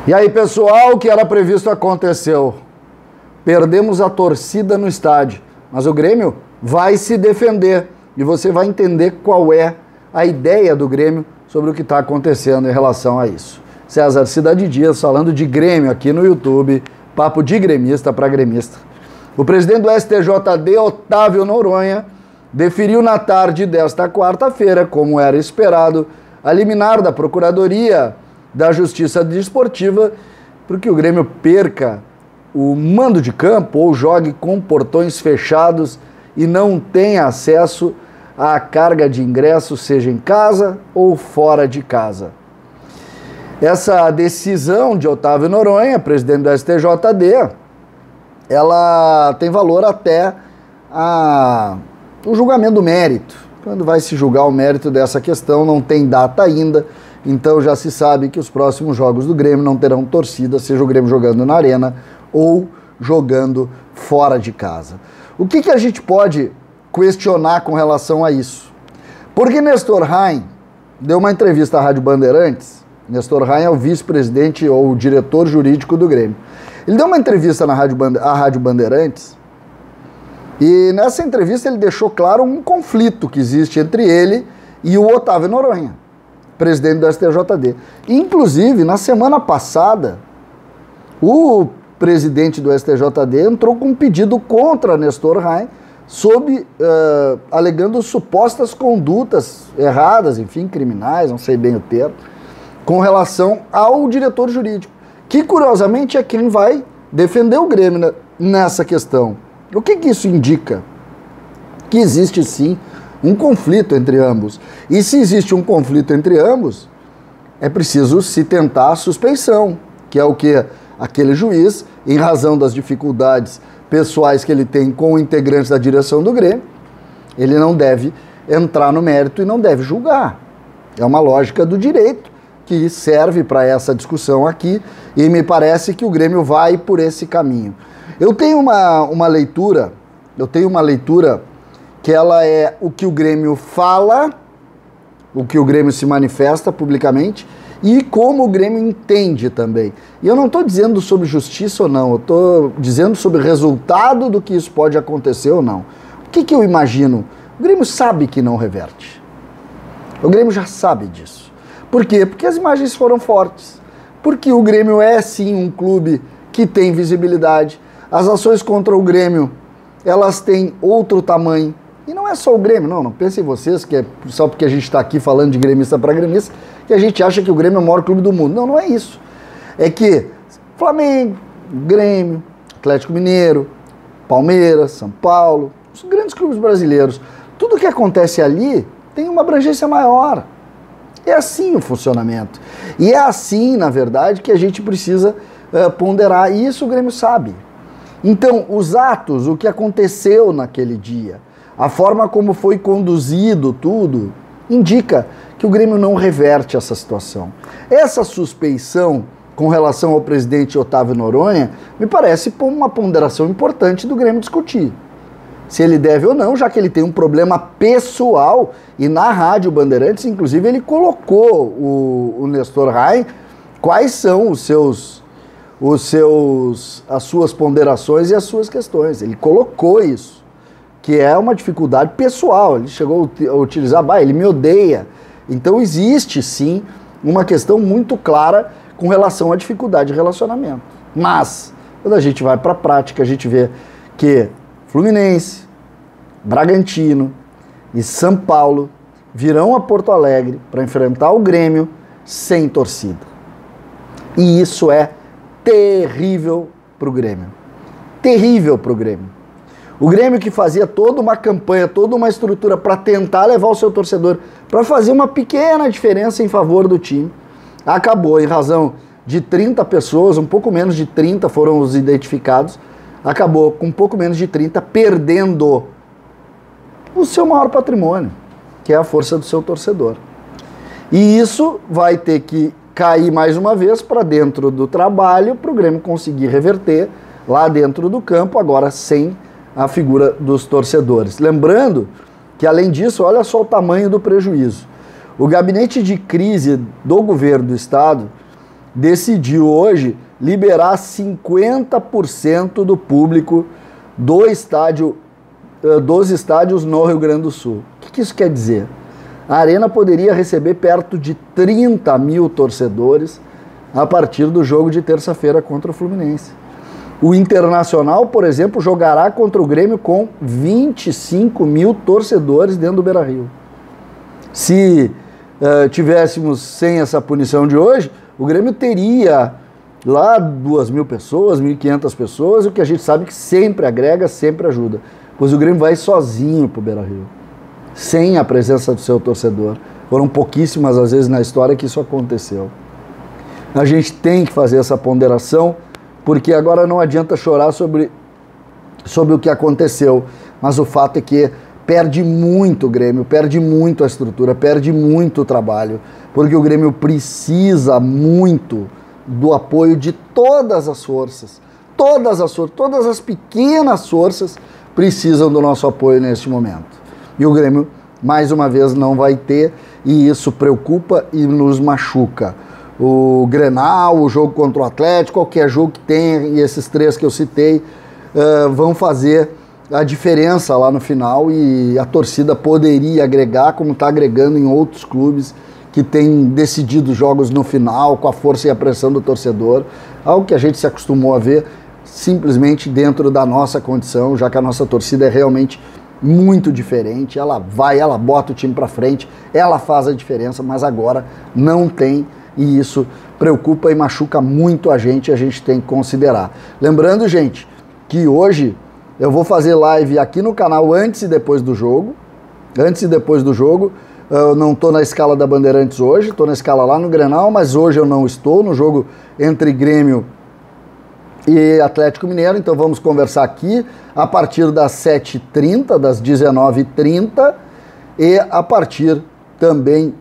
E aí, pessoal, o que era previsto aconteceu. Perdemos a torcida no estádio, mas o Grêmio vai se defender e você vai entender qual é a ideia do Grêmio sobre o que está acontecendo em relação a isso. César Cidade Dias falando de Grêmio aqui no YouTube, papo de gremista para gremista. O presidente do STJD, Otávio Noronha, deferiu na tarde desta quarta-feira, como era esperado, a liminar da Procuradoria da Justiça Desportiva para que o Grêmio perca o mando de campo ou jogue com portões fechados e não tenha acesso à carga de ingressos, seja em casa ou fora de casa. Essa decisão de Otávio Noronha, presidente do STJD, ela tem valor até o julgamento do mérito. Quando vai se julgar o mérito dessa questão, não tem data ainda, então já se sabe que os próximos jogos do Grêmio não terão torcida, seja o Grêmio jogando na arena ou jogando fora de casa. O que a gente pode questionar com relação a isso? Porque Nestor Rain deu uma entrevista à Rádio Bandeirantes. Nestor Rain é o vice-presidente ou o diretor jurídico do Grêmio. Ele deu uma entrevista à Rádio Bandeirantes e nessa entrevista ele deixou claro um conflito que existe entre ele e o Otávio Noronha, presidente do STJD. Inclusive, na semana passada, o presidente do STJD entrou com um pedido contra Nestor Rain, alegando supostas condutas erradas, enfim, criminais, não sei bem o termo, com relação ao diretor jurídico, que curiosamente é quem vai defender o Grêmio nessa questão. O que isso indica? Que existe sim um conflito entre ambos. E se existe um conflito entre ambos, é preciso se tentar a suspeição, que é o que aquele juiz, em razão das dificuldades pessoais que ele tem com integrantes da direção do Grêmio, ele não deve entrar no mérito e não deve julgar. É uma lógica do direito que serve para essa discussão aqui e me parece que o Grêmio vai por esse caminho. Eu tenho uma leitura que ela é o que o Grêmio fala, o que o Grêmio se manifesta publicamente e como o Grêmio entende também. E eu não estou dizendo sobre justiça ou não, eu estou dizendo sobre o resultado do que isso pode acontecer ou não. O que eu imagino? O Grêmio sabe que não reverte. O Grêmio já sabe disso. Por quê? Porque as imagens foram fortes. Porque o Grêmio é sim um clube que tem visibilidade. As ações contra o Grêmio, elas têm outro tamanho. E não é só o Grêmio, não pensem vocês que é só porque a gente está aqui falando de gremista para gremista que a gente acha que o Grêmio é o maior clube do mundo. Não é isso. É que Flamengo, Grêmio, Atlético Mineiro, Palmeiras, São Paulo, os grandes clubes brasileiros, tudo que acontece ali tem uma abrangência maior. É assim o funcionamento. E é assim, na verdade, que a gente precisa ponderar. E isso o Grêmio sabe. Então, os atos, o que aconteceu naquele dia, a forma como foi conduzido tudo, indica que o Grêmio não reverte essa situação. Essa suspeição com relação ao presidente Otávio Noronha me parece uma ponderação importante do Grêmio discutir. Se ele deve ou não, já que ele tem um problema pessoal, e na Rádio Bandeirantes, inclusive, ele colocou o Nestor Rain quais são as suas ponderações e as suas questões. Ele colocou isso, que é uma dificuldade pessoal. Ele chegou a utilizar, ele me odeia. Então existe sim uma questão muito clara com relação à dificuldade de relacionamento. Mas, quando a gente vai para a prática, a gente vê que Fluminense, Bragantino e São Paulo virão a Porto Alegre para enfrentar o Grêmio sem torcida. E isso é terrível para o Grêmio. Terrível para o Grêmio. O Grêmio que fazia toda uma campanha, toda uma estrutura para tentar levar o seu torcedor, para fazer uma pequena diferença em favor do time, acabou em razão de 30 pessoas, um pouco menos de 30 foram os identificados, acabou com um pouco menos de 30 perdendo o seu maior patrimônio, que é a força do seu torcedor. E isso vai ter que cair mais uma vez para dentro do trabalho para o Grêmio conseguir reverter lá dentro do campo, agora sem a figura dos torcedores. Lembrando que, além disso, olha só o tamanho do prejuízo. O gabinete de crise do governo do estado decidiu hoje liberar 50% do público do estádio, dos estádios no Rio Grande do Sul. O que isso quer dizer? A Arena poderia receber perto de 30 mil torcedores a partir do jogo de terça-feira contra o Fluminense. O Internacional, por exemplo, jogará contra o Grêmio com 25 mil torcedores dentro do Beira-Rio. Se tivéssemos sem essa punição de hoje, o Grêmio teria lá 2.000 pessoas, 1.500 pessoas, o que a gente sabe que sempre agrega, sempre ajuda. Pois o Grêmio vai sozinho para o Beira-Rio, sem a presença do seu torcedor. Foram pouquíssimas as vezes na história que isso aconteceu. A gente tem que fazer essa ponderação, porque agora não adianta chorar sobre o que aconteceu, mas o fato é que perde muito o Grêmio, perde muito a estrutura, perde muito o trabalho, porque o Grêmio precisa muito do apoio de todas as forças, todas as pequenas forças precisam do nosso apoio neste momento. E o Grêmio, mais uma vez, não vai ter, e isso preocupa e nos machuca. O Grenal, o jogo contra o Atlético, qualquer jogo que tenha, e esses três que eu citei, vão fazer a diferença lá no final, e a torcida poderia agregar, como está agregando em outros clubes que têm decidido jogos no final, com a força e a pressão do torcedor, algo que a gente se acostumou a ver simplesmente dentro da nossa condição, já que a nossa torcida é realmente muito diferente, ela vai, ela bota o time para frente, ela faz a diferença, mas agora não tem, e isso preocupa e machuca muito a gente tem que considerar. Lembrando, gente, que hoje eu vou fazer live aqui no canal antes e depois do jogo. Eu não estou na escala da Bandeirantes hoje, estou na escala lá no Grenal, mas hoje eu não estou no jogo entre Grêmio e Atlético Mineiro, então vamos conversar aqui a partir das 7h30, das 19h30, e a partir também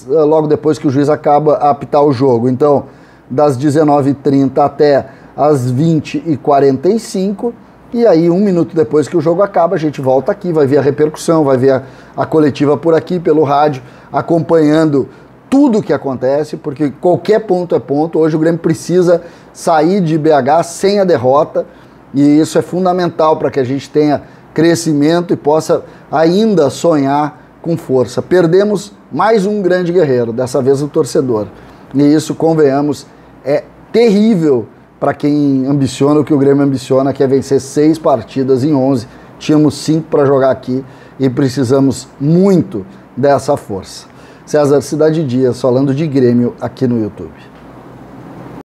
logo depois que o juiz acaba a apitar o jogo. Então, das 19h30 até as 20h45, e aí 1 minuto depois que o jogo acaba, a gente volta aqui, vai ver a repercussão, vai ver a coletiva por aqui, pelo rádio, acompanhando tudo o que acontece, porque qualquer ponto é ponto. Hoje o Grêmio precisa sair de BH sem a derrota, e isso é fundamental para que a gente tenha crescimento e possa ainda sonhar com força. Perdemos mais um grande guerreiro, dessa vez o torcedor. E isso, convenhamos, é terrível para quem ambiciona o que o Grêmio ambiciona, que é vencer 6 partidas em 11. Tínhamos 5 para jogar aqui e precisamos muito dessa força. César Cidade Dias, falando de Grêmio aqui no YouTube.